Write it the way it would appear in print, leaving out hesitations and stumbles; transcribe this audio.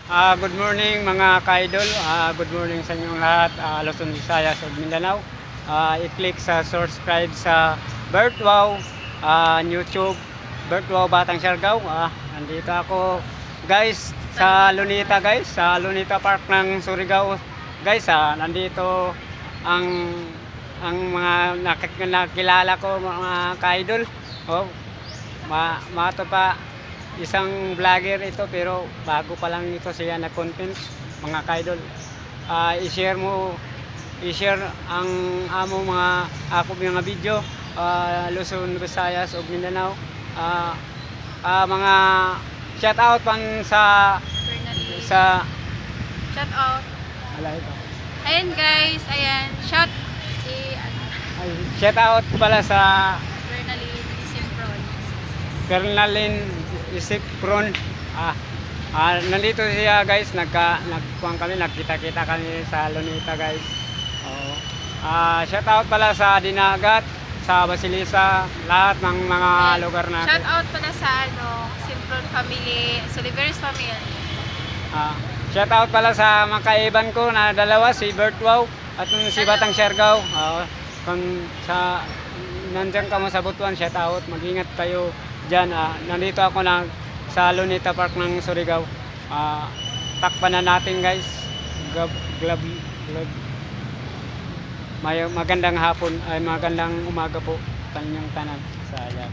Good morning mga ka-idol. Good morning sa inyong lahat. Luzon, Visayas ug Mindanao. I-click sa subscribe sa Bert Wow YouTube, Bert Wow Batang Siargao. Nandito ako guys sa Lunita guys, sa Lunita Park ng Surigao. Guys, nandito ang mga nakilala ko mga ka-idol. Oh, mato pa isang vlogger ito pero bago pa lang ito siya na content mga kaidol. I-share ang amo mga ako mga video, Luzon, Visayas ug Mindanao. Mga shout out pang sa Shout out. ala ito. Ayan guys, ayan. Shout out pala sa Bernalyn Simpron. Kernalin Isip Pron. Nandito siya guys, nagkuhan kami, nagkita-kita kami sa Lunita guys. Oo. Shout out pala sa Dinagat, sa Basilisa, lahat ng mga lugar natin. Shout out pala sa Simpron family, Soliveris family. Shout out pala sa mga kaiban ko na dalawa, si Bert Wow at si Batang Siargao. Kung nandiyan ka mo sa Butuan, shout out, mag-ingat kayo dyan. Nandito ako sa Lunita Park ng Surigao. Takpan na natin guys. Magandang hapon, ay magandang umaga po kanyang tanan sa ayan.